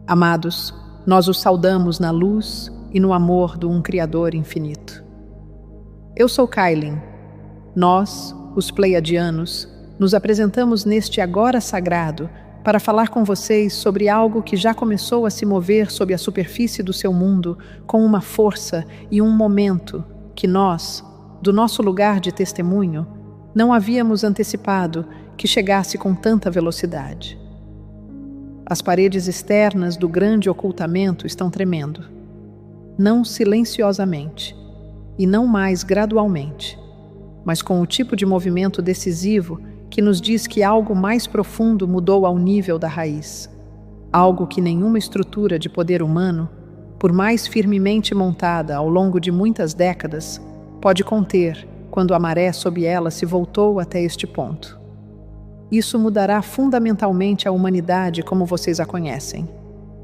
Amados, nós os saudamos na luz e no amor do um Criador infinito. Eu sou Kailin. Nós, os Pleiadianos, nos apresentamos neste agora sagrado para falar com vocês sobre algo que já começou a se mover sob a superfície do seu mundo com uma força e um momento que nós, do nosso lugar de testemunho, não havíamos antecipado que chegasse com tanta velocidade. As paredes externas do grande ocultamento estão tremendo, não silenciosamente e não mais gradualmente, mas com o tipo de movimento decisivo que nos diz que algo mais profundo mudou ao nível da raiz, algo que nenhuma estrutura de poder humano, por mais firmemente montada ao longo de muitas décadas, pode conter quando a maré sob ela se voltou até este ponto. Isso mudará fundamentalmente a humanidade como vocês a conhecem.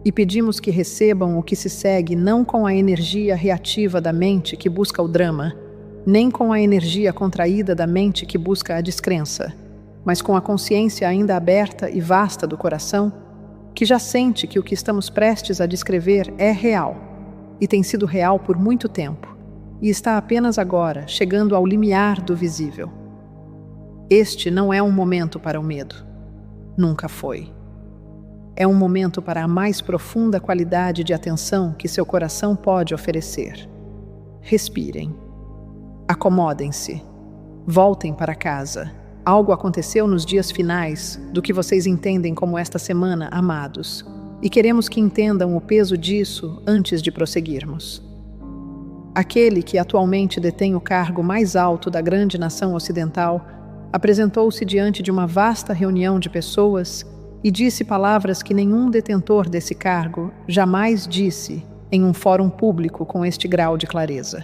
E pedimos que recebam o que se segue não com a energia reativa da mente que busca o drama, nem com a energia contraída da mente que busca a descrença, mas com a consciência ainda aberta e vasta do coração, que já sente que o que estamos prestes a descrever é real, e tem sido real por muito tempo, e está apenas agora chegando ao limiar do visível. Este não é um momento para o medo. Nunca foi. É um momento para a mais profunda qualidade de atenção que seu coração pode oferecer. Respirem. Acomodem-se. Voltem para casa. Algo aconteceu nos dias finais do que vocês entendem como esta semana, amados, e queremos que entendam o peso disso antes de prosseguirmos. Aquele que atualmente detém o cargo mais alto da grande nação ocidental apresentou-se diante de uma vasta reunião de pessoas e disse palavras que nenhum detentor desse cargo jamais disse em um fórum público com este grau de clareza.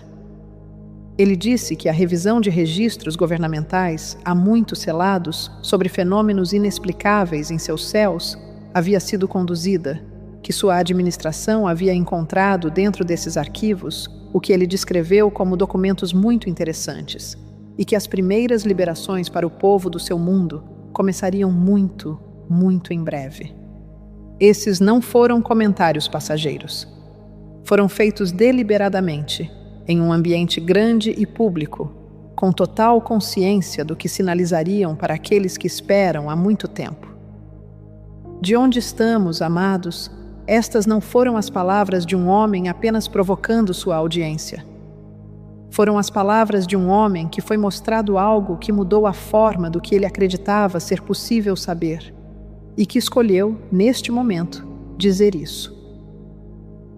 Ele disse que a revisão de registros governamentais, há muito selados, sobre fenômenos inexplicáveis em seus céus, havia sido conduzida, que sua administração havia encontrado dentro desses arquivos o que ele descreveu como documentos muito interessantes, e que as primeiras liberações para o povo do seu mundo começariam muito, muito em breve. Esses não foram comentários passageiros. Foram feitos deliberadamente, em um ambiente grande e público, com total consciência do que sinalizariam para aqueles que esperam há muito tempo. De onde estamos, amados, estas não foram as palavras de um homem apenas provocando sua audiência. Foram as palavras de um homem que foi mostrado algo que mudou a forma do que ele acreditava ser possível saber, e que escolheu, neste momento, dizer isso.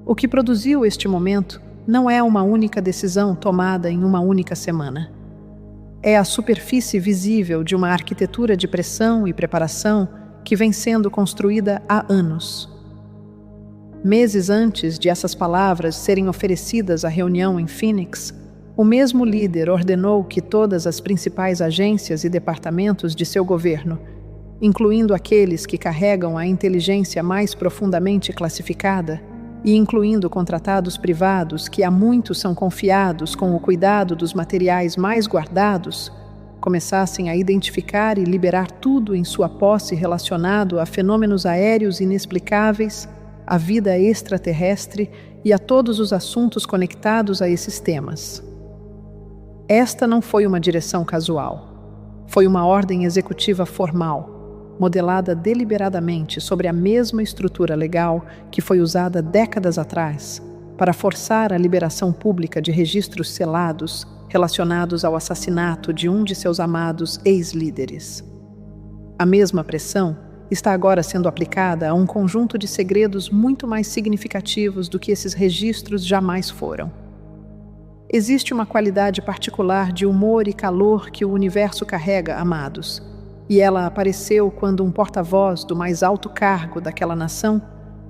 O que produziu este momento não é uma única decisão tomada em uma única semana. É a superfície visível de uma arquitetura de pressão e preparação que vem sendo construída há anos. Meses antes de essas palavras serem oferecidas à reunião em Phoenix, o mesmo líder ordenou que todas as principais agências e departamentos de seu governo, incluindo aqueles que carregam a inteligência mais profundamente classificada e incluindo contratados privados que há muito são confiados com o cuidado dos materiais mais guardados, começassem a identificar e liberar tudo em sua posse relacionado a fenômenos aéreos inexplicáveis, à vida extraterrestre e a todos os assuntos conectados a esses temas. Esta não foi uma direção casual. Foi uma ordem executiva formal, modelada deliberadamente sobre a mesma estrutura legal que foi usada décadas atrás para forçar a liberação pública de registros selados relacionados ao assassinato de um de seus amados ex-líderes. A mesma pressão está agora sendo aplicada a um conjunto de segredos muito mais significativos do que esses registros jamais foram. Existe uma qualidade particular de humor e calor que o universo carrega, amados, e ela apareceu quando um porta-voz do mais alto cargo daquela nação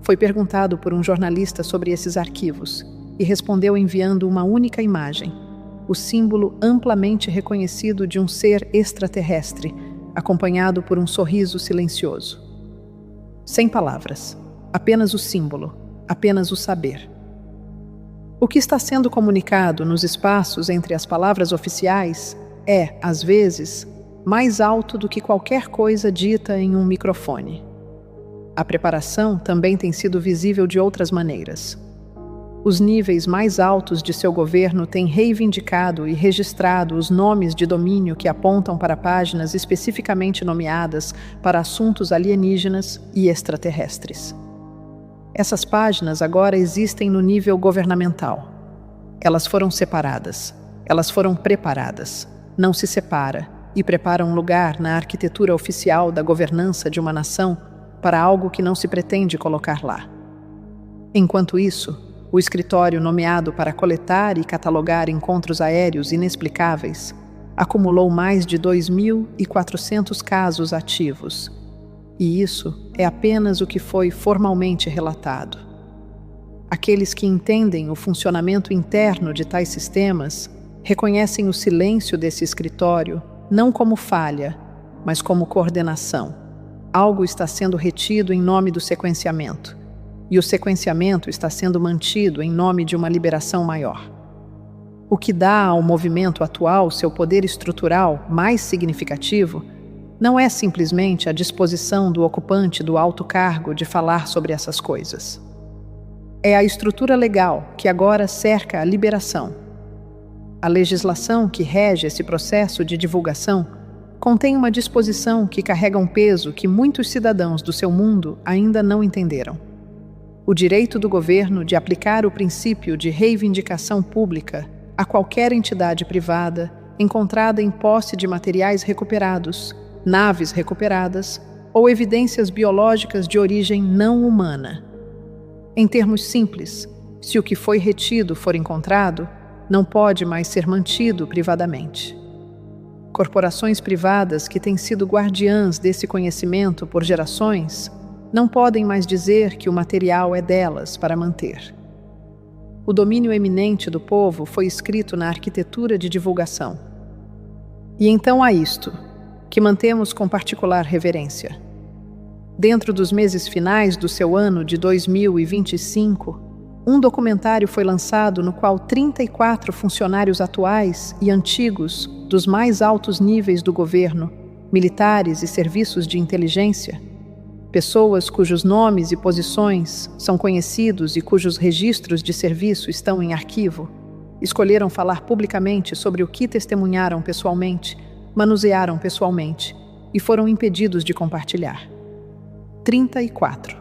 foi perguntado por um jornalista sobre esses arquivos e respondeu enviando uma única imagem, o símbolo amplamente reconhecido de um ser extraterrestre, acompanhado por um sorriso silencioso. Sem palavras, apenas o símbolo, apenas o saber. O que está sendo comunicado nos espaços entre as palavras oficiais é, às vezes, mais alto do que qualquer coisa dita em um microfone. A preparação também tem sido visível de outras maneiras. Os níveis mais altos de seu governo têm reivindicado e registrado os nomes de domínio que apontam para páginas especificamente nomeadas para assuntos alienígenas e extraterrestres. Essas páginas agora existem no nível governamental. Elas foram separadas, elas foram preparadas, não se separa, e prepara um lugar na arquitetura oficial da governança de uma nação para algo que não se pretende colocar lá. Enquanto isso, o escritório nomeado para coletar e catalogar encontros aéreos inexplicáveis acumulou mais de 2.400 casos ativos. E isso é apenas o que foi formalmente relatado. Aqueles que entendem o funcionamento interno de tais sistemas reconhecem o silêncio desse escritório não como falha, mas como coordenação. Algo está sendo retido em nome do sequenciamento. E o sequenciamento está sendo mantido em nome de uma liberação maior. O que dá ao movimento atual seu poder estrutural mais significativo não é simplesmente a disposição do ocupante do alto cargo de falar sobre essas coisas. É a estrutura legal que agora cerca a liberação. A legislação que rege esse processo de divulgação contém uma disposição que carrega um peso que muitos cidadãos do seu mundo ainda não entenderam. O direito do governo de aplicar o princípio de reivindicação pública a qualquer entidade privada encontrada em posse de materiais recuperados, naves recuperadas ou evidências biológicas de origem não humana. Em termos simples, se o que foi retido for encontrado, não pode mais ser mantido privadamente. Corporações privadas que têm sido guardiãs desse conhecimento por gerações não podem mais dizer que o material é delas para manter. O domínio eminente do povo foi escrito na arquitetura de divulgação. E então há isto, que mantemos com particular reverência. Dentro dos meses finais do seu ano de 2025, um documentário foi lançado no qual 34 funcionários atuais e antigos dos mais altos níveis do governo, militares e serviços de inteligência, pessoas cujos nomes e posições são conhecidos e cujos registros de serviço estão em arquivo, escolheram falar publicamente sobre o que testemunharam pessoalmente, manusearam pessoalmente e foram impedidos de compartilhar. 34.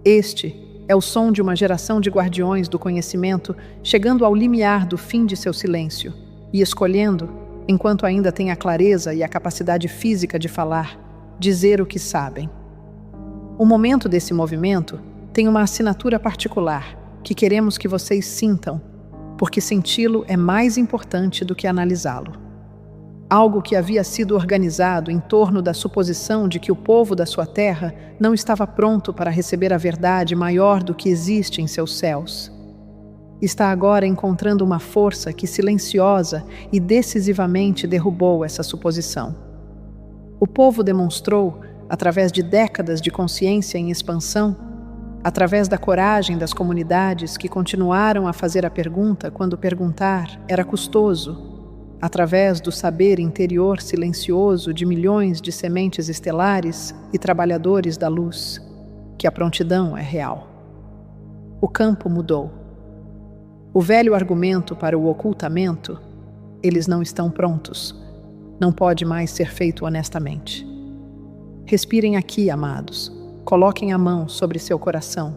Este é o som de uma geração de guardiões do conhecimento chegando ao limiar do fim de seu silêncio e escolhendo, enquanto ainda têm a clareza e a capacidade física de falar, dizer o que sabem. O momento desse movimento tem uma assinatura particular que queremos que vocês sintam, porque senti-lo é mais importante do que analisá-lo. Algo que havia sido organizado em torno da suposição de que o povo da sua terra não estava pronto para receber a verdade maior do que existe em seus céus. Está agora encontrando uma força que silenciosa e decisivamente derrubou essa suposição. O povo demonstrou, através de décadas de consciência em expansão, através da coragem das comunidades que continuaram a fazer a pergunta quando perguntar era custoso, através do saber interior silencioso de milhões de sementes estelares e trabalhadores da luz, que a prontidão é real. O campo mudou. O velho argumento para o ocultamento, eles não estão prontos, não pode mais ser feito honestamente. Respirem aqui, amados. Coloquem a mão sobre seu coração.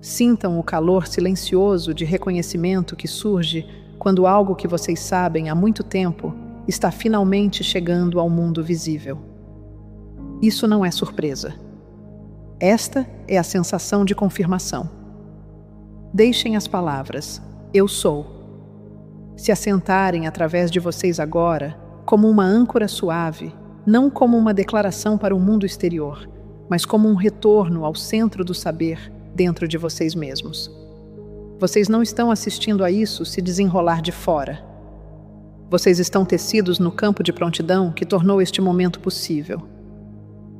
Sintam o calor silencioso de reconhecimento que surge quando algo que vocês sabem há muito tempo está finalmente chegando ao mundo visível. Isso não é surpresa. Esta é a sensação de confirmação. Deixem as palavras "eu sou" se assentarem através de vocês agora como uma âncora suave, não como uma declaração para o mundo exterior, mas como um retorno ao centro do saber dentro de vocês mesmos. Vocês não estão assistindo a isso se desenrolar de fora. Vocês estão tecidos no campo de prontidão que tornou este momento possível.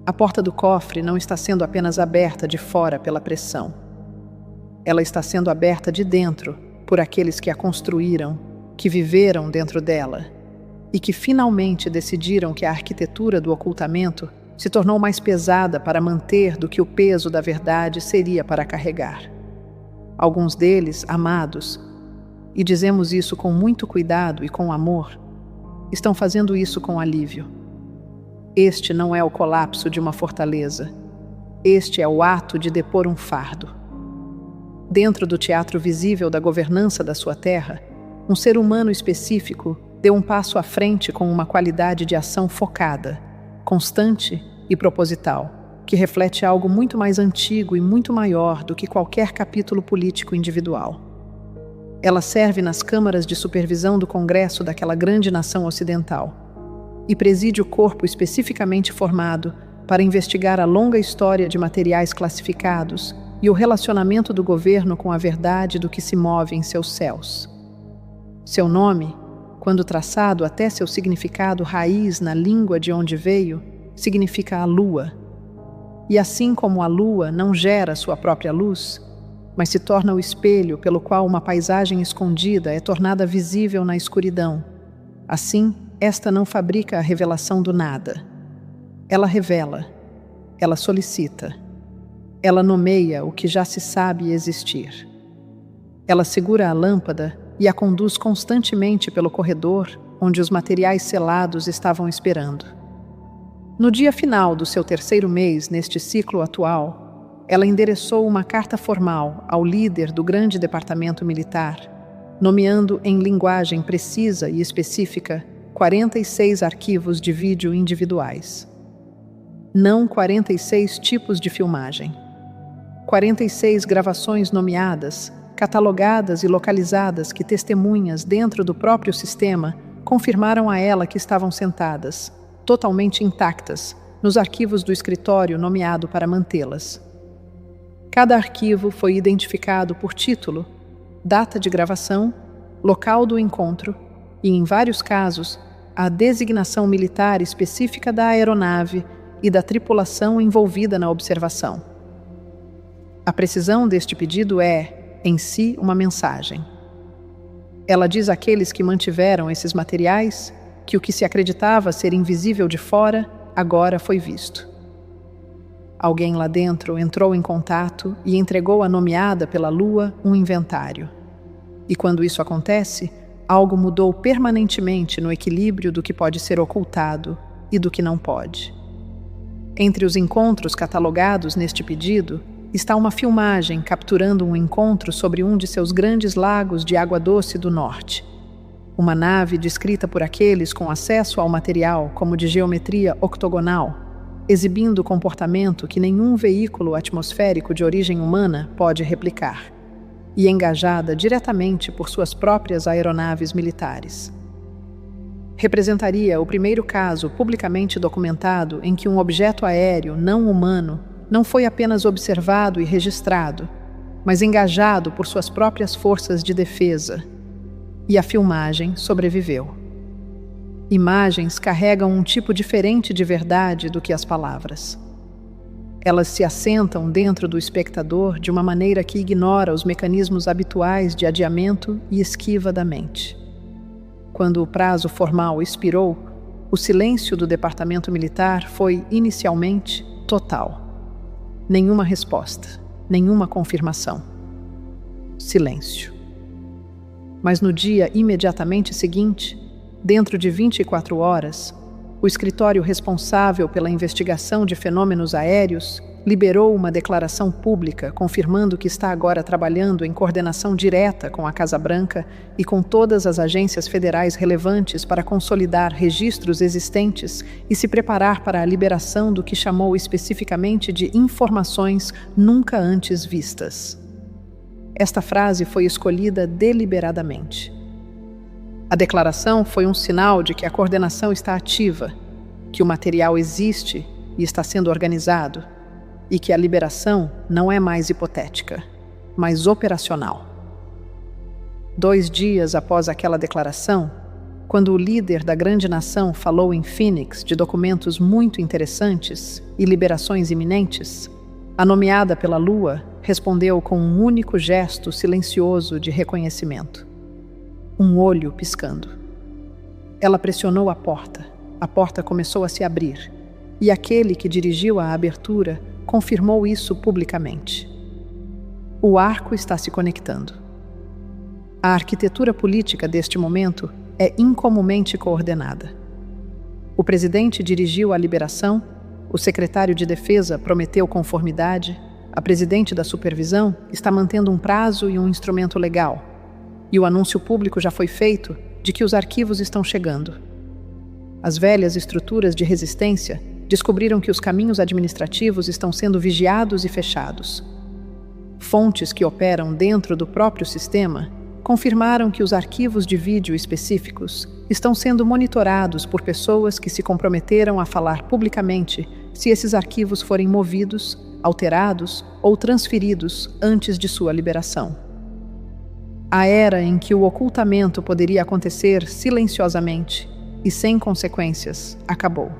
A porta do cofre não está sendo apenas aberta de fora pela pressão. Ela está sendo aberta de dentro por aqueles que a construíram, que viveram dentro dela, e que finalmente decidiram que a arquitetura do ocultamento se tornou mais pesada para manter do que o peso da verdade seria para carregar. Alguns deles, amados, e dizemos isso com muito cuidado e com amor, estão fazendo isso com alívio. Este não é o colapso de uma fortaleza. Este é o ato de depor um fardo. Dentro do teatro visível da governança da sua terra, um ser humano específico deu um passo à frente com uma qualidade de ação focada, constante e proposital, que reflete algo muito mais antigo e muito maior do que qualquer capítulo político individual. Ela serve nas câmaras de supervisão do Congresso daquela grande nação ocidental e preside o corpo especificamente formado para investigar a longa história de materiais classificados e o relacionamento do governo com a verdade do que se move em seus céus. Seu nome, quando traçado até seu significado raiz na língua de onde veio, significa a lua. E assim como a lua não gera sua própria luz, mas se torna o espelho pelo qual uma paisagem escondida é tornada visível na escuridão, assim, esta não fabrica a revelação do nada. Ela revela, ela solicita, ela nomeia o que já se sabe existir. Ela segura a lâmpada e a conduz constantemente pelo corredor onde os materiais selados estavam esperando. No dia final do seu terceiro mês neste ciclo atual, ela endereçou uma carta formal ao líder do grande departamento militar, nomeando em linguagem precisa e específica 46 arquivos de vídeo individuais. Não 46 tipos de filmagem. 46 gravações nomeadas, catalogadas e localizadas que testemunhas dentro do próprio sistema confirmaram a ela que estavam sentadas, totalmente intactas, nos arquivos do escritório nomeado para mantê-las. Cada arquivo foi identificado por título, data de gravação, local do encontro e, em vários casos, a designação militar específica da aeronave e da tripulação envolvida na observação. A precisão deste pedido é, em si, uma mensagem. Ela diz àqueles que mantiveram esses materiais que o que se acreditava ser invisível de fora, agora foi visto. Alguém lá dentro entrou em contato e entregou à nomeada pela Lua um inventário. E quando isso acontece, algo mudou permanentemente no equilíbrio do que pode ser ocultado e do que não pode. Entre os encontros catalogados neste pedido, está uma filmagem capturando um encontro sobre um de seus grandes lagos de água doce do norte. Uma nave descrita por aqueles com acesso ao material como de geometria octogonal, exibindo comportamento que nenhum veículo atmosférico de origem humana pode replicar, e engajada diretamente por suas próprias aeronaves militares. Representaria o primeiro caso publicamente documentado em que um objeto aéreo não humano não foi apenas observado e registrado, mas engajado por suas próprias forças de defesa, e a filmagem sobreviveu. Imagens carregam um tipo diferente de verdade do que as palavras. Elas se assentam dentro do espectador de uma maneira que ignora os mecanismos habituais de adiamento e esquiva da mente. Quando o prazo formal expirou, o silêncio do departamento militar foi, inicialmente, total. Nenhuma resposta, nenhuma confirmação. Silêncio. Mas no dia imediatamente seguinte, dentro de 24 horas, o escritório responsável pela investigação de fenômenos aéreos liberou uma declaração pública confirmando que está agora trabalhando em coordenação direta com a Casa Branca e com todas as agências federais relevantes para consolidar registros existentes e se preparar para a liberação do que chamou especificamente de informações nunca antes vistas. Esta frase foi escolhida deliberadamente. A declaração foi um sinal de que a coordenação está ativa, que o material existe e está sendo organizado, e que a liberação não é mais hipotética, mas operacional. 2 dias após aquela declaração, quando o líder da grande nação falou em Phoenix de documentos muito interessantes e liberações iminentes, a nomeada pela Lua respondeu com um único gesto silencioso de reconhecimento. Um olho piscando. Ela pressionou a porta começou a se abrir, e aquele que dirigiu a abertura confirmou isso publicamente. O arco está se conectando. A arquitetura política deste momento é incomumente coordenada. O presidente dirigiu a liberação, o secretário de Defesa prometeu conformidade, a presidente da supervisão está mantendo um prazo e um instrumento legal, e o anúncio público já foi feito de que os arquivos estão chegando. As velhas estruturas de resistência descobriram que os caminhos administrativos estão sendo vigiados e fechados. Fontes que operam dentro do próprio sistema confirmaram que os arquivos de vídeo específicos estão sendo monitorados por pessoas que se comprometeram a falar publicamente se esses arquivos forem movidos, alterados ou transferidos antes de sua liberação. A era em que o ocultamento poderia acontecer silenciosamente e sem consequências acabou.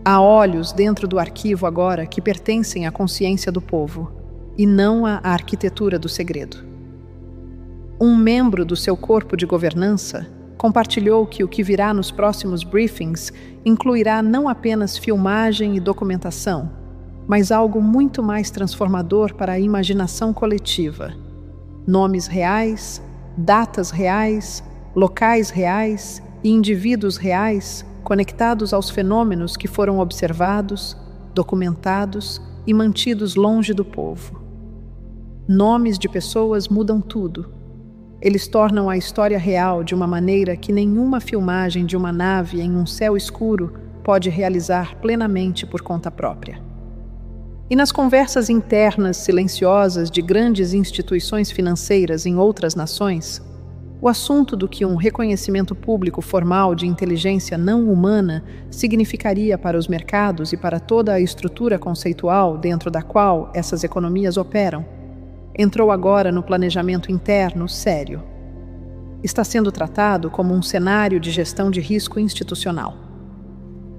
Há olhos dentro do arquivo agora que pertencem à consciência do povo e não à arquitetura do segredo. Um membro do seu corpo de governança compartilhou que o que virá nos próximos briefings incluirá não apenas filmagem e documentação, mas algo muito mais transformador para a imaginação coletiva. Nomes reais, datas reais, locais reais e indivíduos reais conectados aos fenômenos que foram observados, documentados e mantidos longe do povo. Nomes de pessoas mudam tudo. Eles tornam a história real de uma maneira que nenhuma filmagem de uma nave em um céu escuro pode realizar plenamente por conta própria. E nas conversas internas silenciosas de grandes instituições financeiras em outras nações, o assunto do que um reconhecimento público formal de inteligência não humana significaria para os mercados e para toda a estrutura conceitual dentro da qual essas economias operam, entrou agora no planejamento interno sério. Está sendo tratado como um cenário de gestão de risco institucional.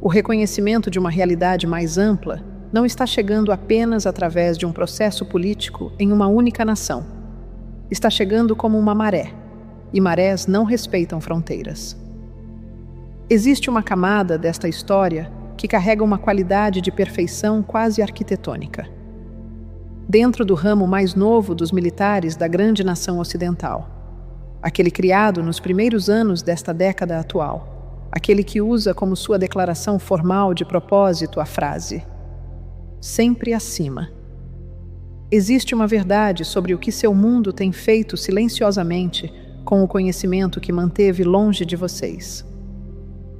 O reconhecimento de uma realidade mais ampla não está chegando apenas através de um processo político em uma única nação. Está chegando como uma maré, e marés não respeitam fronteiras. Existe uma camada desta história que carrega uma qualidade de perfeição quase arquitetônica. Dentro do ramo mais novo dos militares da grande nação ocidental, aquele criado nos primeiros anos desta década atual, aquele que usa como sua declaração formal de propósito a frase "sempre acima". Existe uma verdade sobre o que seu mundo tem feito silenciosamente com o conhecimento que manteve longe de vocês.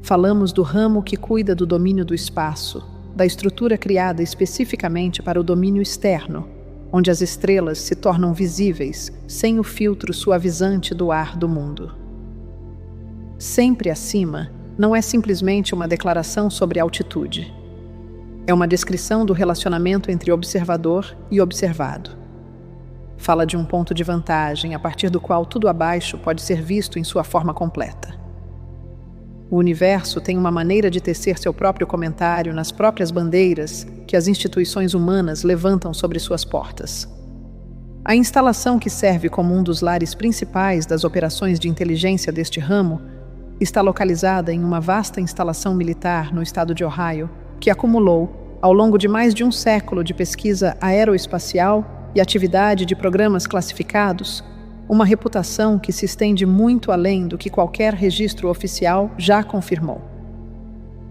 Falamos do ramo que cuida do domínio do espaço, da estrutura criada especificamente para o domínio externo, onde as estrelas se tornam visíveis sem o filtro suavizante do ar do mundo. Sempre acima não é simplesmente uma declaração sobre altitude. É uma descrição do relacionamento entre observador e observado. Fala de um ponto de vantagem a partir do qual tudo abaixo pode ser visto em sua forma completa. O universo tem uma maneira de tecer seu próprio comentário nas próprias bandeiras que as instituições humanas levantam sobre suas portas. A instalação que serve como um dos lares principais das operações de inteligência deste ramo está localizada em uma vasta instalação militar no estado de Ohio, que acumulou, ao longo de mais de um século de pesquisa aeroespacial e atividade de programas classificados, uma reputação que se estende muito além do que qualquer registro oficial já confirmou.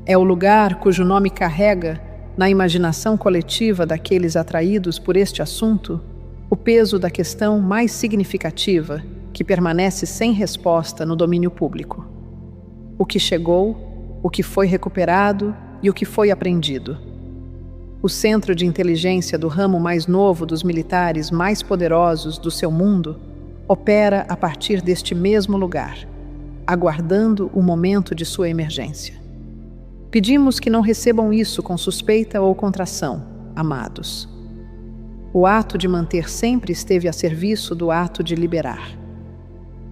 É o lugar cujo nome carrega, na imaginação coletiva daqueles atraídos por este assunto, o peso da questão mais significativa que permanece sem resposta no domínio público. O que chegou, o que foi recuperado e o que foi aprendido. O centro de inteligência do ramo mais novo dos militares mais poderosos do seu mundo opera a partir deste mesmo lugar, aguardando o momento de sua emergência. Pedimos que não recebam isso com suspeita ou contração, amados. O ato de manter sempre esteve a serviço do ato de liberar.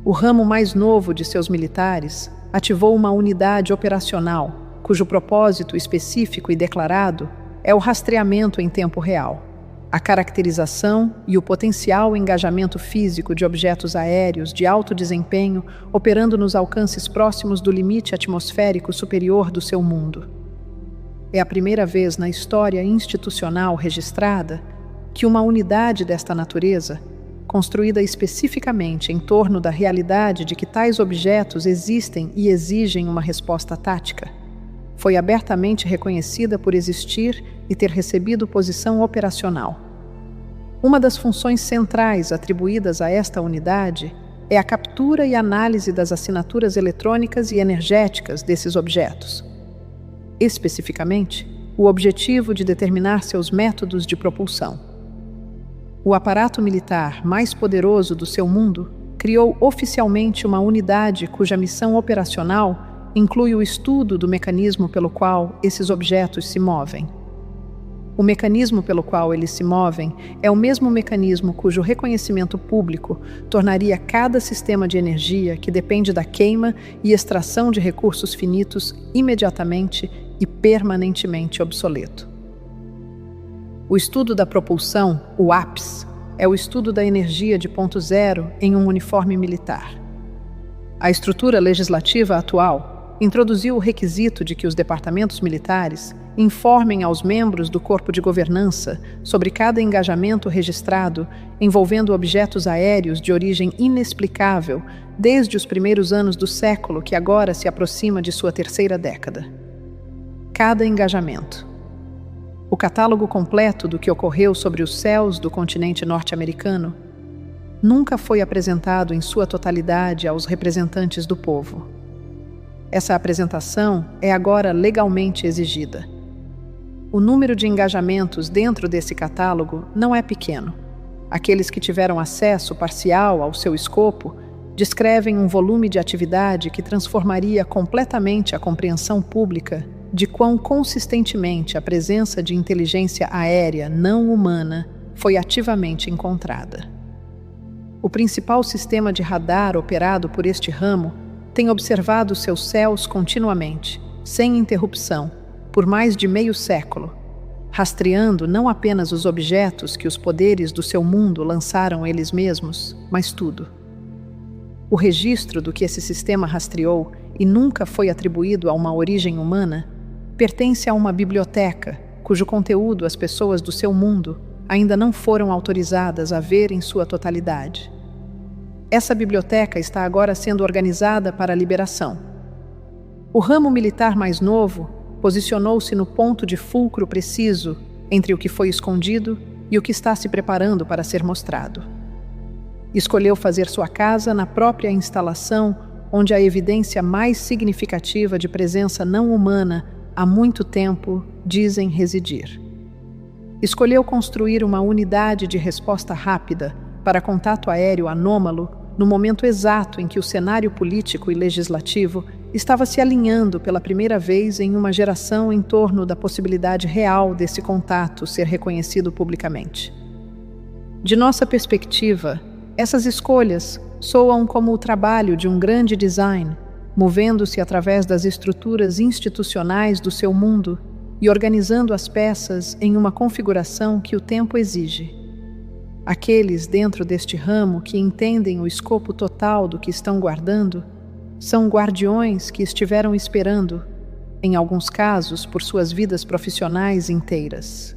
O ramo mais novo de seus militares ativou uma unidade operacional, cujo propósito específico e declarado é o rastreamento em tempo real, a caracterização e o potencial engajamento físico de objetos aéreos de alto desempenho operando nos alcances próximos do limite atmosférico superior do seu mundo. É a primeira vez na história institucional registrada que uma unidade desta natureza, construída especificamente em torno da realidade de que tais objetos existem e exigem uma resposta tática, foi abertamente reconhecida por existir e ter recebido posição operacional. Uma das funções centrais atribuídas a esta unidade é a captura e análise das assinaturas eletrônicas e energéticas desses objetos. Especificamente, o objetivo de determinar seus métodos de propulsão. O aparato militar mais poderoso do seu mundo criou oficialmente uma unidade cuja missão operacional inclui o estudo do mecanismo pelo qual esses objetos se movem. O mecanismo pelo qual eles se movem é o mesmo mecanismo cujo reconhecimento público tornaria cada sistema de energia que depende da queima e extração de recursos finitos imediatamente e permanentemente obsoleto. O estudo da propulsão, o APS, é o estudo da energia de ponto zero em um uniforme militar. A estrutura legislativa atual introduziu o requisito de que os departamentos militares informem aos membros do corpo de governança sobre cada engajamento registrado envolvendo objetos aéreos de origem inexplicável desde os primeiros anos do século que agora se aproxima de sua terceira década. Cada engajamento. O catálogo completo do que ocorreu sobre os céus do continente norte-americano nunca foi apresentado em sua totalidade aos representantes do povo. Essa apresentação é agora legalmente exigida. O número de engajamentos dentro desse catálogo não é pequeno. Aqueles que tiveram acesso parcial ao seu escopo descrevem um volume de atividade que transformaria completamente a compreensão pública de quão consistentemente a presença de inteligência aérea não humana foi ativamente encontrada. O principal sistema de radar operado por este ramo tem observado seus céus continuamente, sem interrupção, por mais de meio século, rastreando não apenas os objetos que os poderes do seu mundo lançaram eles mesmos, mas tudo. O registro do que esse sistema rastreou e nunca foi atribuído a uma origem humana pertence a uma biblioteca cujo conteúdo as pessoas do seu mundo ainda não foram autorizadas a ver em sua totalidade. Essa biblioteca está agora sendo organizada para a liberação. O ramo militar mais novo posicionou-se no ponto de fulcro preciso entre o que foi escondido e o que está se preparando para ser mostrado. Escolheu fazer sua casa na própria instalação onde a evidência mais significativa de presença não humana há muito tempo dizem residir. Escolheu construir uma unidade de resposta rápida para contato aéreo anômalo no momento exato em que o cenário político e legislativo estava se alinhando pela primeira vez em uma geração em torno da possibilidade real desse contato ser reconhecido publicamente. De nossa perspectiva, essas escolhas soam como o trabalho de um grande design, movendo-se através das estruturas institucionais do seu mundo e organizando as peças em uma configuração que o tempo exige. Aqueles dentro deste ramo que entendem o escopo total do que estão guardando são guardiões que estiveram esperando, em alguns casos por suas vidas profissionais inteiras,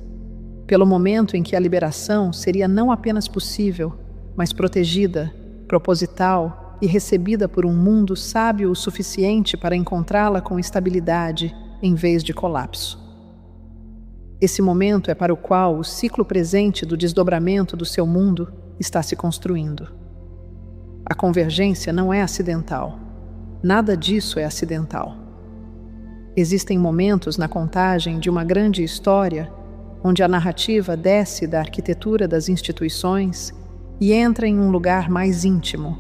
pelo momento em que a liberação seria não apenas possível, mas protegida, proposital e recebida por um mundo sábio o suficiente para encontrá-la com estabilidade em vez de colapso. Esse momento é para o qual o ciclo presente do desdobramento do seu mundo está se construindo. A convergência não é acidental. Nada disso é acidental. Existem momentos na contagem de uma grande história onde a narrativa desce da arquitetura das instituições e entra em um lugar mais íntimo,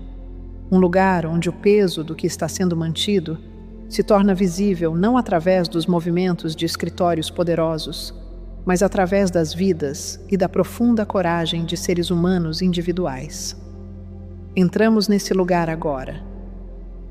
um lugar onde o peso do que está sendo mantido se torna visível não através dos movimentos de escritórios poderosos, mas através das vidas e da profunda coragem de seres humanos individuais. Entramos nesse lugar agora.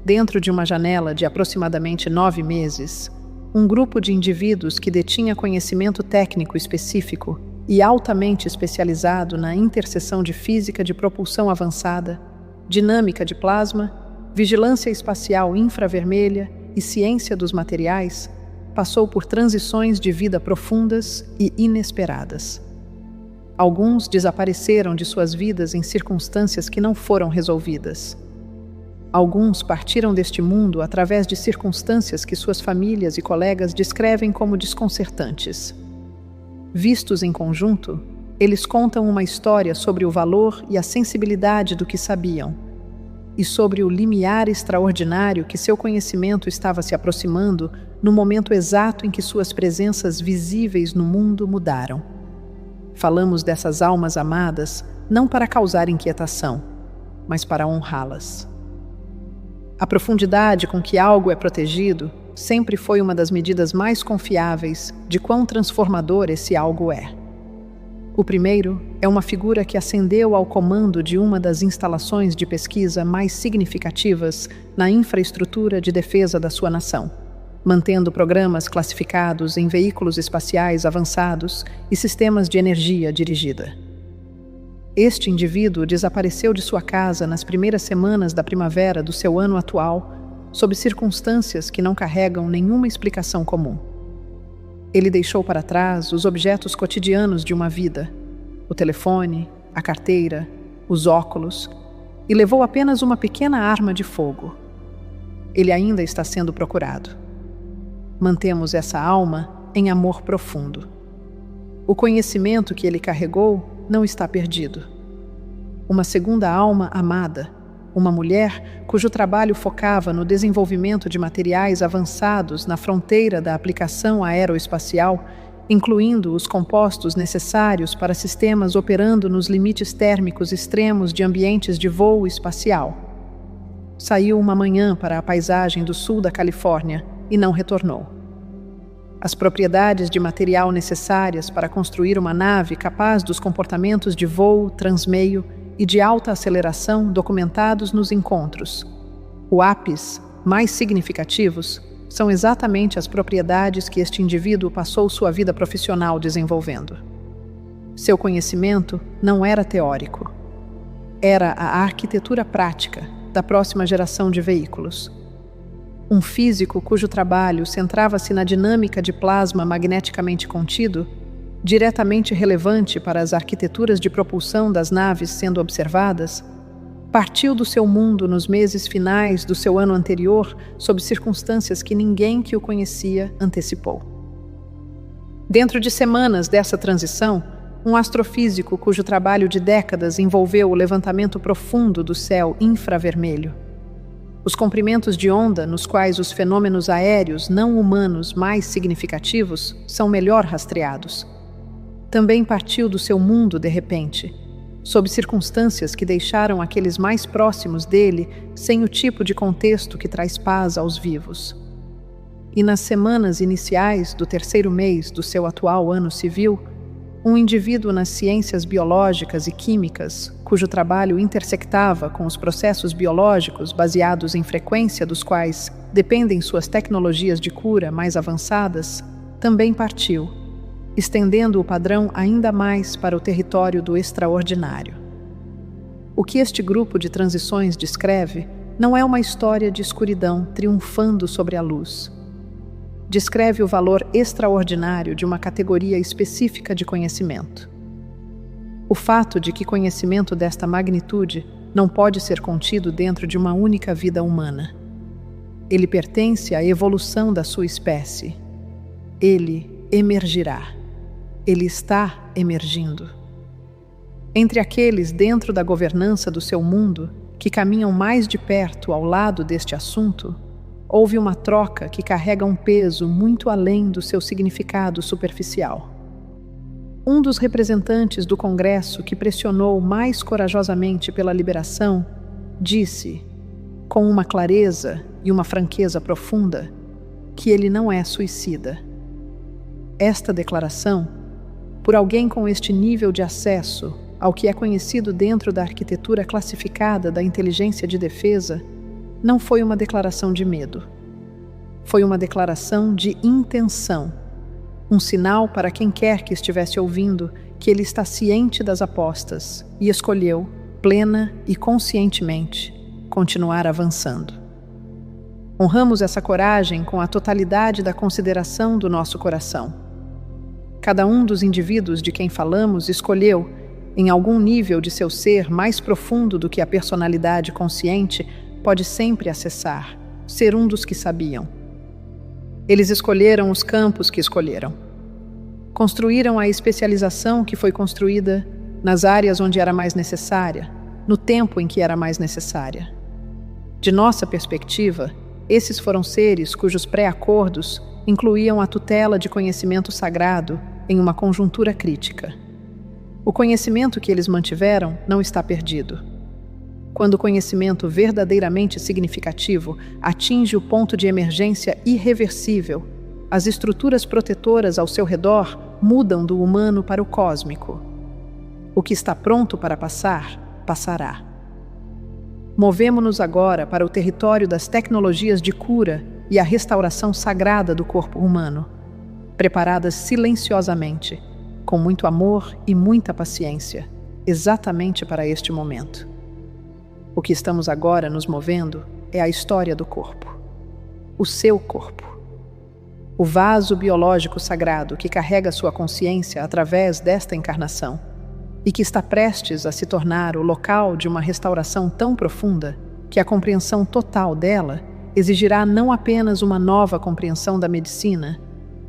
Dentro de uma janela de aproximadamente 9 meses, um grupo de indivíduos que detinha conhecimento técnico específico e altamente especializado na interseção de física de propulsão avançada, dinâmica de plasma, vigilância espacial infravermelha e ciência dos materiais, passou por transições de vida profundas e inesperadas. Alguns desapareceram de suas vidas em circunstâncias que não foram resolvidas. Alguns partiram deste mundo através de circunstâncias que suas famílias e colegas descrevem como desconcertantes. Vistos em conjunto, eles contam uma história sobre o valor e a sensibilidade do que sabiam, e sobre o limiar extraordinário que seu conhecimento estava se aproximando no momento exato em que suas presenças visíveis no mundo mudaram. Falamos dessas almas amadas não para causar inquietação, mas para honrá-las. A profundidade com que algo é protegido sempre foi uma das medidas mais confiáveis de quão transformador esse algo é. O primeiro é uma figura que ascendeu ao comando de uma das instalações de pesquisa mais significativas na infraestrutura de defesa da sua nação, mantendo programas classificados em veículos espaciais avançados e sistemas de energia dirigida. Este indivíduo desapareceu de sua casa nas primeiras semanas da primavera do seu ano atual, sob circunstâncias que não carregam nenhuma explicação comum. Ele deixou para trás os objetos cotidianos de uma vida, o telefone, a carteira, os óculos, e levou apenas uma pequena arma de fogo. Ele ainda está sendo procurado. Mantemos essa alma em amor profundo. O conhecimento que ele carregou não está perdido. Uma segunda alma amada, uma mulher cujo trabalho focava no desenvolvimento de materiais avançados na fronteira da aplicação aeroespacial, incluindo os compostos necessários para sistemas operando nos limites térmicos extremos de ambientes de voo espacial. Saiu uma manhã para a paisagem do sul da Califórnia e não retornou. As propriedades de material necessárias para construir uma nave capaz dos comportamentos de voo, transmeio e de alta aceleração documentados nos encontros. O ápice mais significativos são exatamente as propriedades que este indivíduo passou sua vida profissional desenvolvendo. Seu conhecimento não era teórico. Era a arquitetura prática da próxima geração de veículos. Um físico cujo trabalho centrava-se na dinâmica de plasma magneticamente contido, diretamente relevante para as arquiteturas de propulsão das naves sendo observadas, partiu do seu mundo nos meses finais do seu ano anterior sob circunstâncias que ninguém que o conhecia antecipou. Dentro de semanas dessa transição, um astrofísico cujo trabalho de décadas envolveu o levantamento profundo do céu infravermelho, os comprimentos de onda nos quais os fenômenos aéreos não humanos mais significativos são melhor rastreados, também partiu do seu mundo de repente, sob circunstâncias que deixaram aqueles mais próximos dele sem o tipo de contexto que traz paz aos vivos. E nas semanas iniciais do terceiro mês do seu atual ano civil, um indivíduo nas ciências biológicas e químicas, cujo trabalho intersectava com os processos biológicos baseados em frequência dos quais dependem suas tecnologias de cura mais avançadas, também partiu, estendendo o padrão ainda mais para o território do extraordinário. O que este grupo de transições descreve não é uma história de escuridão triunfando sobre a luz. Descreve o valor extraordinário de uma categoria específica de conhecimento. O fato de que conhecimento desta magnitude não pode ser contido dentro de uma única vida humana. Ele pertence à evolução da sua espécie. Ele emergirá. Ele está emergindo. Entre aqueles dentro da governança do seu mundo que caminham mais de perto ao lado deste assunto, houve uma troca que carrega um peso muito além do seu significado superficial. Um dos representantes do Congresso que pressionou mais corajosamente pela liberação disse, com uma clareza e uma franqueza profunda, que ele não é suicida. Esta declaração, por alguém com este nível de acesso ao que é conhecido dentro da arquitetura classificada da inteligência de defesa, não foi uma declaração de medo. Foi uma declaração de intenção, um sinal para quem quer que estivesse ouvindo que ele está ciente das apostas e escolheu, plena e conscientemente, continuar avançando. Honramos essa coragem com a totalidade da consideração do nosso coração. Cada um dos indivíduos de quem falamos escolheu, em algum nível de seu ser mais profundo do que a personalidade consciente pode sempre acessar, ser um dos que sabiam. Eles escolheram os campos que escolheram. Construíram a especialização que foi construída nas áreas onde era mais necessária, no tempo em que era mais necessária. De nossa perspectiva, esses foram seres cujos pré-acordos incluíam a tutela de conhecimento sagrado em uma conjuntura crítica. O conhecimento que eles mantiveram não está perdido. Quando o conhecimento verdadeiramente significativo atinge o ponto de emergência irreversível, as estruturas protetoras ao seu redor mudam do humano para o cósmico. O que está pronto para passar, passará. Movemo-nos agora para o território das tecnologias de cura e a restauração sagrada do corpo humano, preparadas silenciosamente, com muito amor e muita paciência, exatamente para este momento. O que estamos agora nos movendo é a história do corpo. O seu corpo. O vaso biológico sagrado que carrega sua consciência através desta encarnação e que está prestes a se tornar o local de uma restauração tão profunda que a compreensão total dela exigirá não apenas uma nova compreensão da medicina,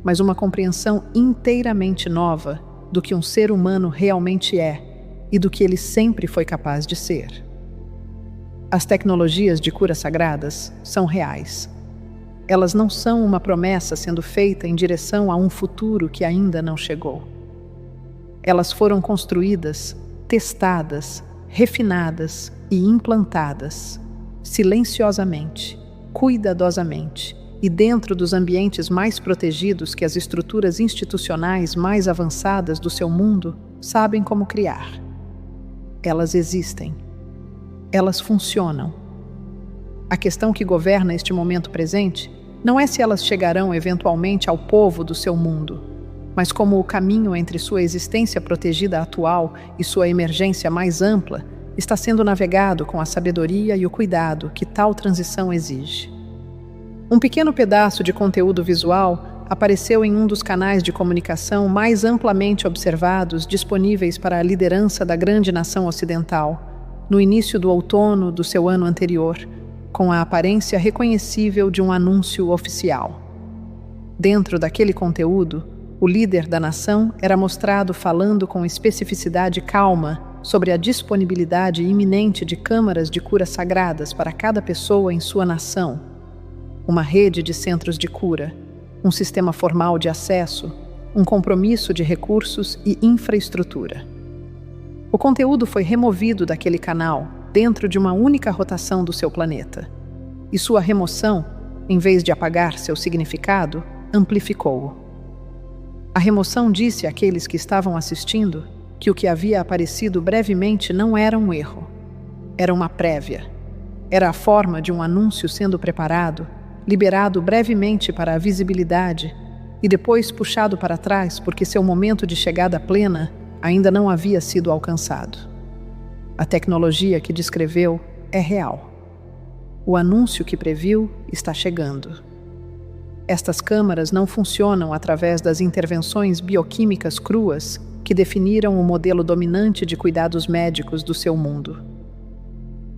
mas uma compreensão inteiramente nova do que um ser humano realmente é e do que ele sempre foi capaz de ser. As tecnologias de cura sagradas são reais. Elas não são uma promessa sendo feita em direção a um futuro que ainda não chegou. Elas foram construídas, testadas, refinadas e implantadas, silenciosamente, cuidadosamente e dentro dos ambientes mais protegidos que as estruturas institucionais mais avançadas do seu mundo sabem como criar. Elas existem. Elas funcionam. A questão que governa este momento presente não é se elas chegarão eventualmente ao povo do seu mundo, mas como o caminho entre sua existência protegida atual e sua emergência mais ampla está sendo navegado com a sabedoria e o cuidado que tal transição exige. Um pequeno pedaço de conteúdo visual apareceu em um dos canais de comunicação mais amplamente observados disponíveis para a liderança da grande nação ocidental, no início do outono do seu ano anterior, com a aparência reconhecível de um anúncio oficial. Dentro daquele conteúdo, o líder da nação era mostrado falando com especificidade calma sobre a disponibilidade iminente de câmaras de cura sagradas para cada pessoa em sua nação, uma rede de centros de cura, um sistema formal de acesso, um compromisso de recursos e infraestrutura. O conteúdo foi removido daquele canal dentro de uma única rotação do seu planeta, e sua remoção, em vez de apagar seu significado, amplificou-o. A remoção disse àqueles que estavam assistindo que o que havia aparecido brevemente não era um erro. Era uma prévia. Era a forma de um anúncio sendo preparado, liberado brevemente para a visibilidade e depois puxado para trás porque seu momento de chegada plena ainda não havia sido alcançado. A tecnologia que descreveu é real. O anúncio que previu está chegando. Estas câmaras não funcionam através das intervenções bioquímicas cruas que definiram o modelo dominante de cuidados médicos do seu mundo.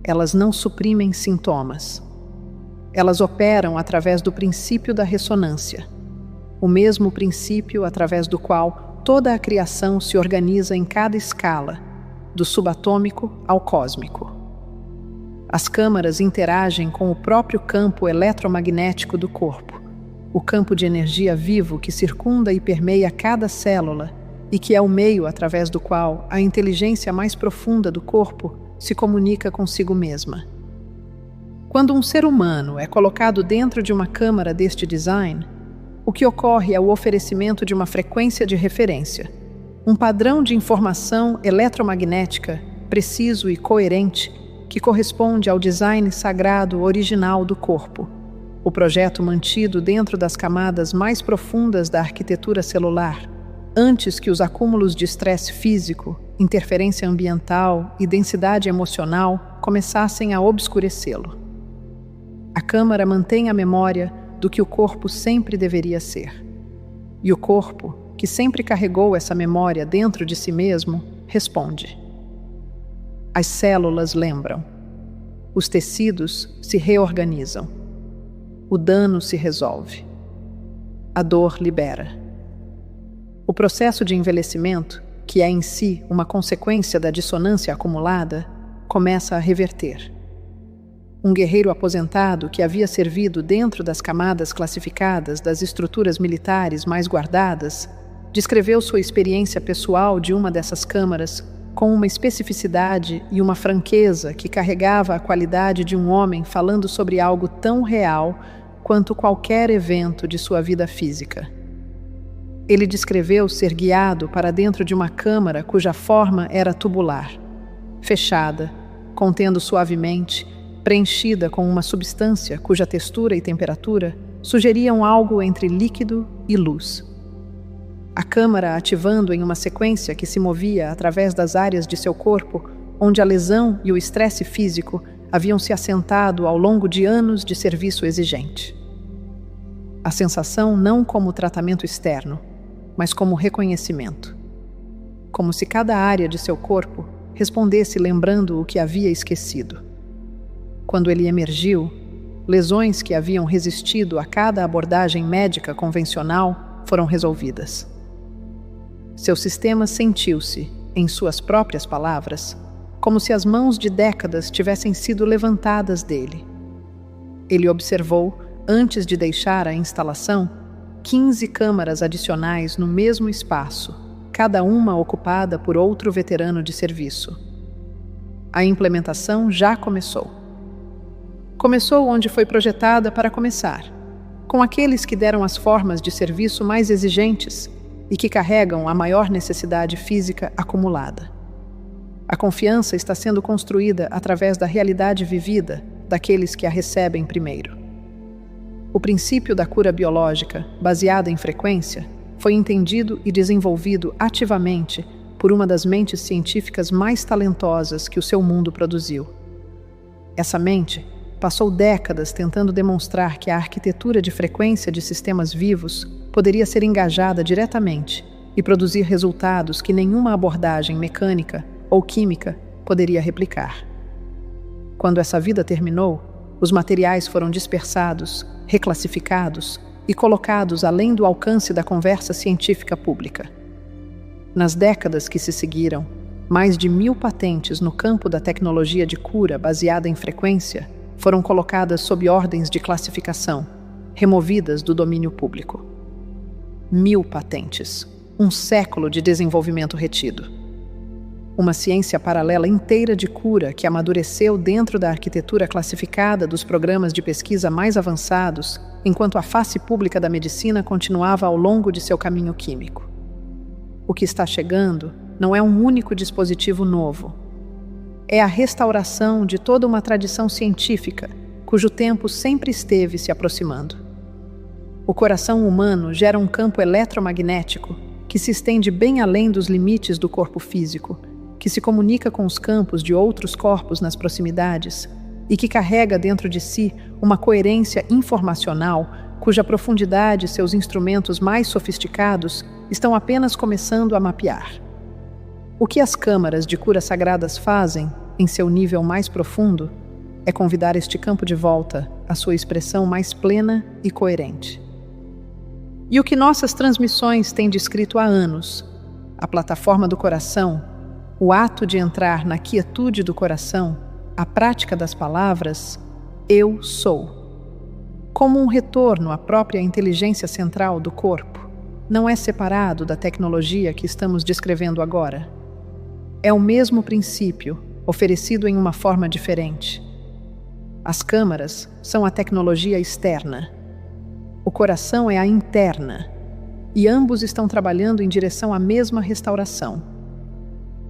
Elas não suprimem sintomas. Elas operam através do princípio da ressonância, o mesmo princípio através do qual toda a criação se organiza em cada escala, do subatômico ao cósmico. As câmaras interagem com o próprio campo eletromagnético do corpo, o campo de energia vivo que circunda e permeia cada célula e que é o meio através do qual a inteligência mais profunda do corpo se comunica consigo mesma. Quando um ser humano é colocado dentro de uma câmara deste design, o que ocorre é o oferecimento de uma frequência de referência, um padrão de informação eletromagnética preciso e coerente que corresponde ao design sagrado original do corpo, o projeto mantido dentro das camadas mais profundas da arquitetura celular, antes que os acúmulos de estresse físico, interferência ambiental e densidade emocional começassem a obscurecê-lo. A câmara mantém a memória do que o corpo sempre deveria ser. E o corpo, que sempre carregou essa memória dentro de si mesmo, responde. As células lembram. Os tecidos se reorganizam. O dano se resolve. A dor libera. O processo de envelhecimento, que é em si uma consequência da dissonância acumulada, começa a reverter. Um guerreiro aposentado que havia servido dentro das camadas classificadas das estruturas militares mais guardadas, descreveu sua experiência pessoal de uma dessas câmaras com uma especificidade e uma franqueza que carregava a qualidade de um homem falando sobre algo tão real quanto qualquer evento de sua vida física. Ele descreveu ser guiado para dentro de uma câmara cuja forma era tubular, fechada, contendo suavemente, preenchida com uma substância cuja textura e temperatura sugeriam algo entre líquido e luz. A câmara ativando em uma sequência que se movia através das áreas de seu corpo, onde a lesão e o estresse físico haviam se assentado ao longo de anos de serviço exigente. A sensação não como tratamento externo, mas como reconhecimento. Como se cada área de seu corpo respondesse lembrando o que havia esquecido. Quando ele emergiu, lesões que haviam resistido a cada abordagem médica convencional foram resolvidas. Seu sistema sentiu-se, em suas próprias palavras, como se as mãos de décadas tivessem sido levantadas dele. Ele observou, antes de deixar a instalação, 15 câmaras adicionais no mesmo espaço, cada uma ocupada por outro veterano de serviço. A implementação já começou. Começou onde foi projetada para começar, com aqueles que deram as formas de serviço mais exigentes e que carregam a maior necessidade física acumulada. A confiança está sendo construída através da realidade vivida daqueles que a recebem primeiro. O princípio da cura biológica, baseada em frequência, foi entendido e desenvolvido ativamente por uma das mentes científicas mais talentosas que o seu mundo produziu. Essa mente passou décadas tentando demonstrar que a arquitetura de frequência de sistemas vivos poderia ser engajada diretamente e produzir resultados que nenhuma abordagem mecânica ou química poderia replicar. Quando essa vida terminou, os materiais foram dispersados, reclassificados e colocados além do alcance da conversa científica pública. Nas décadas que se seguiram, mais de 1000 patentes no campo da tecnologia de cura baseada em frequência foram colocadas sob ordens de classificação, removidas do domínio público. 1000 patentes, um século de desenvolvimento retido. Uma ciência paralela inteira de cura que amadureceu dentro da arquitetura classificada dos programas de pesquisa mais avançados, enquanto a face pública da medicina continuava ao longo de seu caminho químico. O que está chegando não é um único dispositivo novo. É a restauração de toda uma tradição científica, cujo tempo sempre esteve se aproximando. O coração humano gera um campo eletromagnético que se estende bem além dos limites do corpo físico, que se comunica com os campos de outros corpos nas proximidades e que carrega dentro de si uma coerência informacional cuja profundidade seus instrumentos mais sofisticados estão apenas começando a mapear. O que as câmaras de cura sagradas fazem, em seu nível mais profundo, é convidar este campo de volta à sua expressão mais plena e coerente. E o que nossas transmissões têm descrito há anos, a plataforma do coração, o ato de entrar na quietude do coração, a prática das palavras, eu sou. Como um retorno à própria inteligência central do corpo, não é separado da tecnologia que estamos descrevendo agora. É o mesmo princípio, oferecido em uma forma diferente. As câmaras são a tecnologia externa. O coração é a interna, e ambos estão trabalhando em direção à mesma restauração.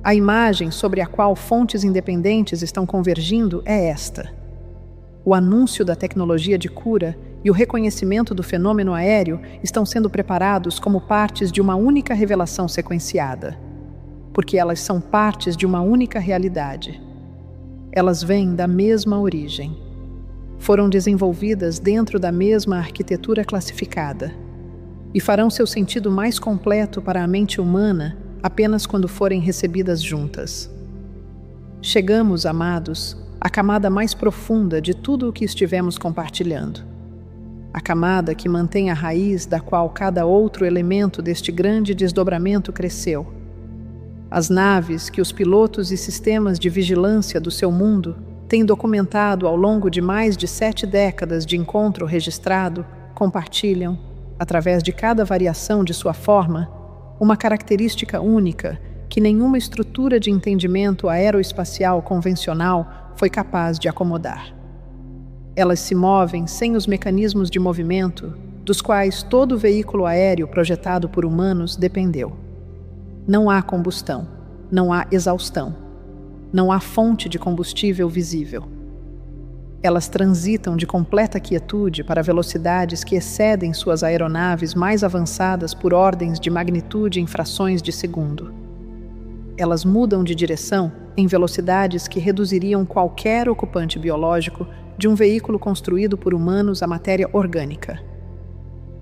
A imagem sobre a qual fontes independentes estão convergindo é esta. O anúncio da tecnologia de cura e o reconhecimento do fenômeno aéreo estão sendo preparados como partes de uma única revelação sequenciada, porque elas são partes de uma única realidade. Elas vêm da mesma origem. foram desenvolvidas dentro da mesma arquitetura classificada e farão seu sentido mais completo para a mente humana apenas quando forem recebidas juntas. Chegamos, amados, à camada mais profunda de tudo o que estivemos compartilhando. A camada que mantém a raiz da qual cada outro elemento deste grande desdobramento cresceu. As naves que os pilotos e sistemas de vigilância do seu mundo têm documentado ao longo de mais de 7 décadas de encontro registrado, compartilham, através de cada variação de sua forma, uma característica única que nenhuma estrutura de entendimento aeroespacial convencional foi capaz de acomodar. Elas se movem sem os mecanismos de movimento dos quais todo veículo aéreo projetado por humanos dependeu. Não há combustão, não há exaustão, não há fonte de combustível visível. Elas transitam de completa quietude para velocidades que excedem suas aeronaves mais avançadas por ordens de magnitude em frações de segundo. Elas mudam de direção em velocidades que reduziriam qualquer ocupante biológico de um veículo construído por humanos à matéria orgânica.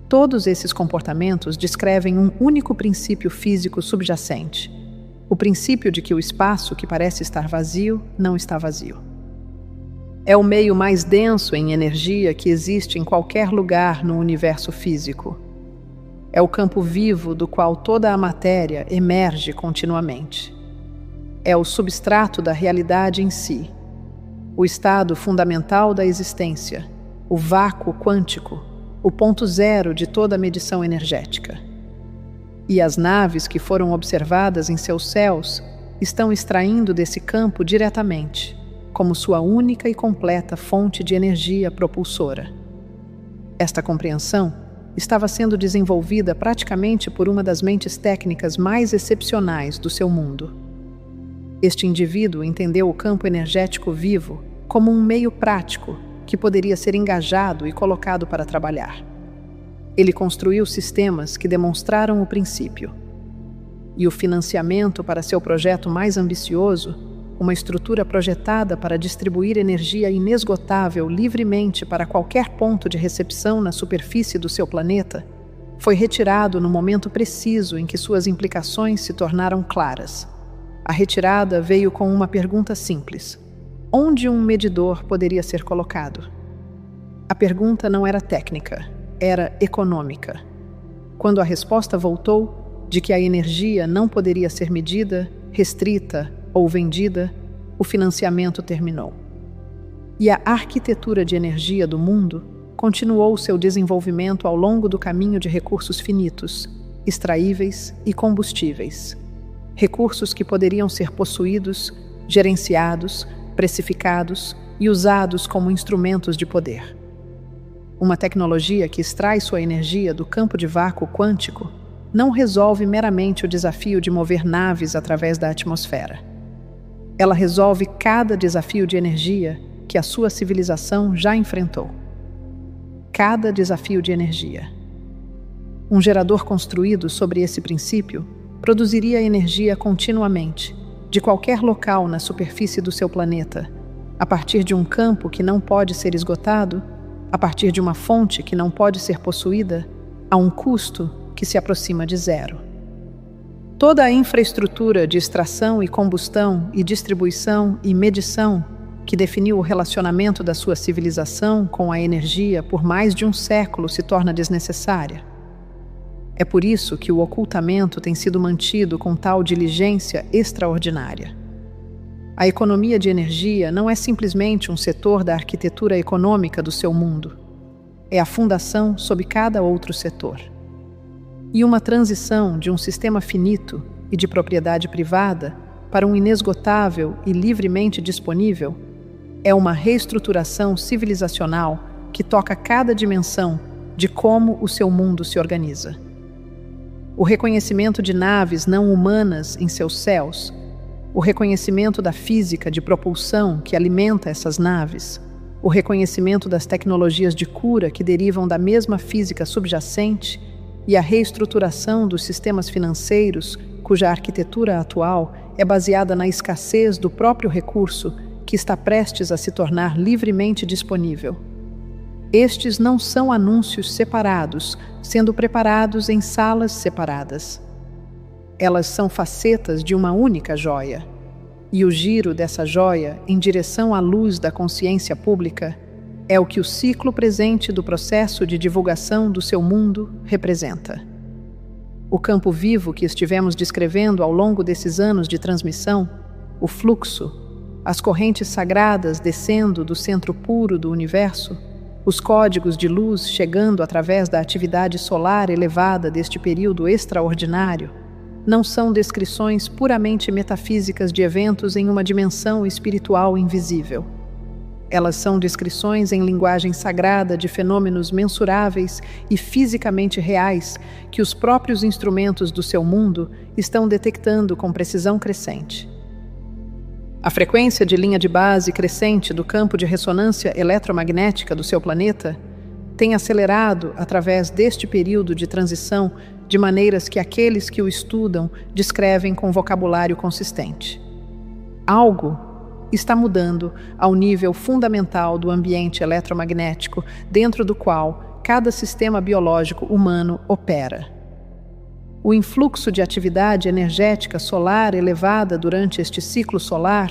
Todos esses comportamentos descrevem um único princípio físico subjacente: o princípio de que o espaço que parece estar vazio não está vazio. É o meio mais denso em energia que existe em qualquer lugar no universo físico. É o campo vivo do qual toda a matéria emerge continuamente. É o substrato da realidade em si, o estado fundamental da existência, o vácuo quântico, o ponto zero de toda a medição energética. E as naves que foram observadas em seus céus estão extraindo desse campo diretamente, como sua única e completa fonte de energia propulsora. Esta compreensão estava sendo desenvolvida praticamente por uma das mentes técnicas mais excepcionais do seu mundo. Este indivíduo entendeu o campo energético vivo como um meio prático que poderia ser engajado e colocado para trabalhar. Ele construiu sistemas que demonstraram o princípio. E o financiamento para seu projeto mais ambicioso, uma estrutura projetada para distribuir energia inesgotável livremente para qualquer ponto de recepção na superfície do seu planeta, foi retirado no momento preciso em que suas implicações se tornaram claras. A retirada veio com uma pergunta simples: onde um medidor poderia ser colocado? A pergunta não era técnica, era econômica. Quando a resposta voltou de que a energia não poderia ser medida, restrita ou vendida, o financiamento terminou. E a arquitetura de energia do mundo continuou seu desenvolvimento ao longo do caminho de recursos finitos, extraíveis e combustíveis. Recursos que poderiam ser possuídos, gerenciados, precificados e usados como instrumentos de poder. Uma tecnologia que extrai sua energia do campo de vácuo quântico não resolve meramente o desafio de mover naves através da atmosfera. Ela resolve cada desafio de energia que a sua civilização já enfrentou. Cada desafio de energia. Um gerador construído sobre esse princípio produziria energia continuamente, de qualquer local na superfície do seu planeta, a partir de um campo que não pode ser esgotado, a partir de uma fonte que não pode ser possuída, a um custo que se aproxima de zero. Toda a infraestrutura de extração e combustão e distribuição e medição que definiu o relacionamento da sua civilização com a energia por mais de um século se torna desnecessária. É por isso que o ocultamento tem sido mantido com tal diligência extraordinária. A economia de energia não é simplesmente um setor da arquitetura econômica do seu mundo. É a fundação sob cada outro setor. E uma transição de um sistema finito e de propriedade privada para um inesgotável e livremente disponível é uma reestruturação civilizacional que toca cada dimensão de como o seu mundo se organiza. O reconhecimento de naves não humanas em seus céus, o reconhecimento da física de propulsão que alimenta essas naves, o reconhecimento das tecnologias de cura que derivam da mesma física subjacente e a reestruturação dos sistemas financeiros, cuja arquitetura atual é baseada na escassez do próprio recurso que está prestes a se tornar livremente disponível. Estes não são anúncios separados, sendo preparados em salas separadas. Elas são facetas de uma única joia, e o giro dessa joia em direção à luz da consciência pública é o que o ciclo presente do processo de divulgação do seu mundo representa. O campo vivo que estivemos descrevendo ao longo desses anos de transmissão, o fluxo, as correntes sagradas descendo do centro puro do universo, os códigos de luz chegando através da atividade solar elevada deste período extraordinário, não são descrições puramente metafísicas de eventos em uma dimensão espiritual invisível. Elas são descrições em linguagem sagrada de fenômenos mensuráveis e fisicamente reais que os próprios instrumentos do seu mundo estão detectando com precisão crescente. A frequência de linha de base crescente do campo de ressonância eletromagnética do seu planeta tem acelerado através deste período de transição de maneiras que aqueles que o estudam descrevem com vocabulário consistente. Algo está mudando ao nível fundamental do ambiente eletromagnético dentro do qual cada sistema biológico humano opera. O influxo de atividade energética solar elevada durante este ciclo solar,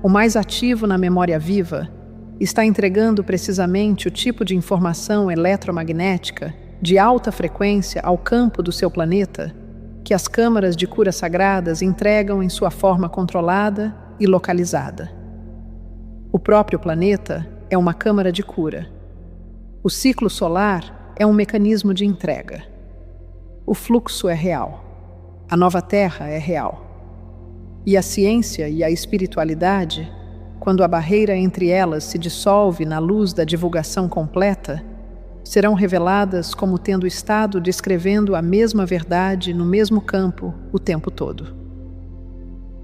o mais ativo na memória viva, está entregando precisamente o tipo de informação eletromagnética de alta frequência ao campo do seu planeta que as câmaras de cura sagradas entregam em sua forma controlada e localizada. O próprio planeta é uma câmara de cura. O ciclo solar é um mecanismo de entrega. O fluxo é real. A nova Terra é real. E a ciência e a espiritualidade, quando a barreira entre elas se dissolve na luz da divulgação completa, serão reveladas como tendo estado descrevendo a mesma verdade no mesmo campo o tempo todo.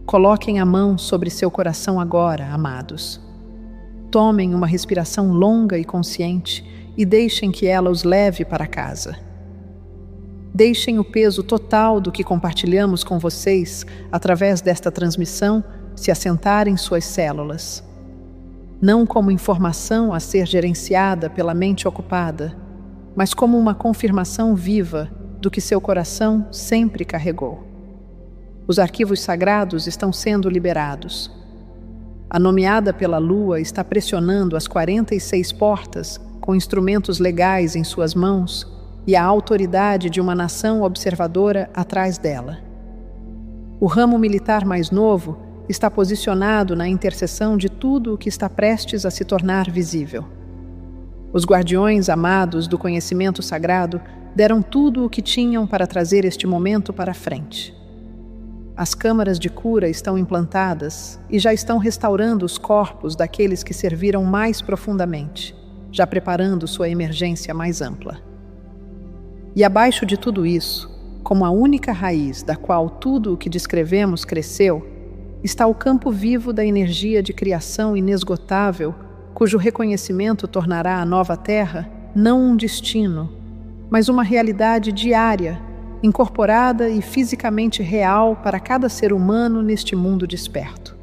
Coloquem a mão sobre seu coração agora, amados. Tomem uma respiração longa e consciente e deixem que ela os leve para casa. Deixem o peso total do que compartilhamos com vocês através desta transmissão se assentar em suas células. Não como informação a ser gerenciada pela mente ocupada, mas como uma confirmação viva do que seu coração sempre carregou. Os arquivos sagrados estão sendo liberados. A nomeada pela Lua está pressionando as 46 portas com instrumentos legais em suas mãos e a autoridade de uma nação observadora atrás dela. O ramo militar mais novo está posicionado na interseção de tudo o que está prestes a se tornar visível. Os guardiões amados do conhecimento sagrado deram tudo o que tinham para trazer este momento para frente. As câmaras de cura estão implantadas e já estão restaurando os corpos daqueles que serviram mais profundamente, já preparando sua emergência mais ampla. E abaixo de tudo isso, como a única raiz da qual tudo o que descrevemos cresceu, está o campo vivo da energia de criação inesgotável, cujo reconhecimento tornará a nova Terra não um destino, mas uma realidade diária, incorporada e fisicamente real para cada ser humano neste mundo desperto.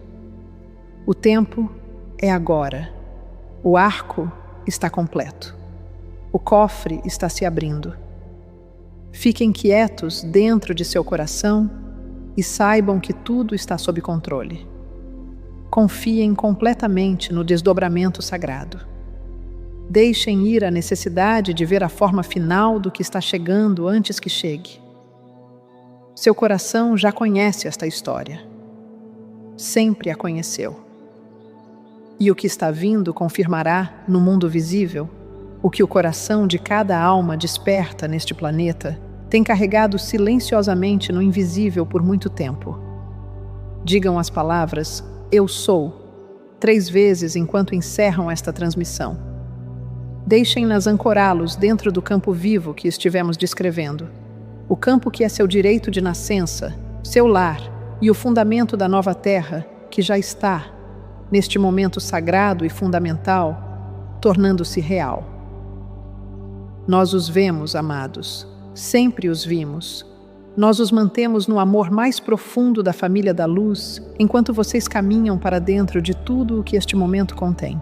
O tempo é agora. O arco está completo. O cofre está se abrindo. Fiquem quietos dentro de seu coração e saibam que tudo está sob controle. Confiem completamente no desdobramento sagrado. Deixem ir a necessidade de ver a forma final do que está chegando antes que chegue. Seu coração já conhece esta história. Sempre a conheceu. E o que está vindo confirmará, no mundo visível, o que o coração de cada alma desperta neste planeta tem carregado silenciosamente no invisível por muito tempo. Digam as palavras "Eu sou" 3 vezes enquanto encerram esta transmissão. Deixem-nas ancorá-los dentro do campo vivo que estivemos descrevendo. O campo que é seu direito de nascença, seu lar e o fundamento da nova Terra que já está, neste momento sagrado e fundamental, tornando-se real. Nós os vemos, amados, sempre os vimos, Nós os mantemos no amor mais profundo da família da luz, enquanto vocês caminham para dentro de tudo o que este momento contém.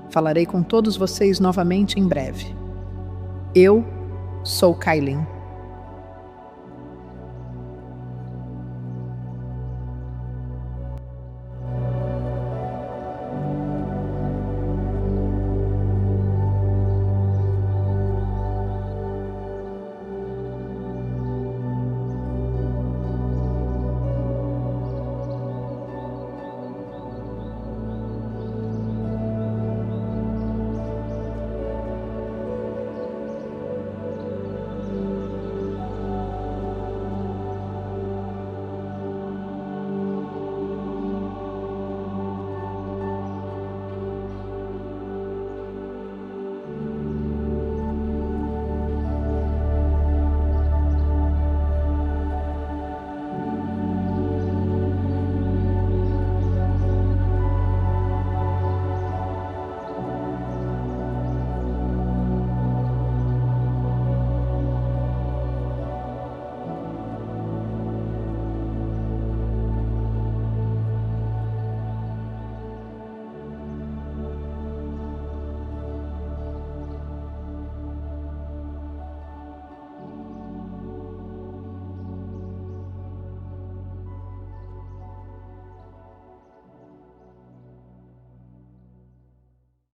Falarei com todos vocês novamente em breve. Eu sou Kailin.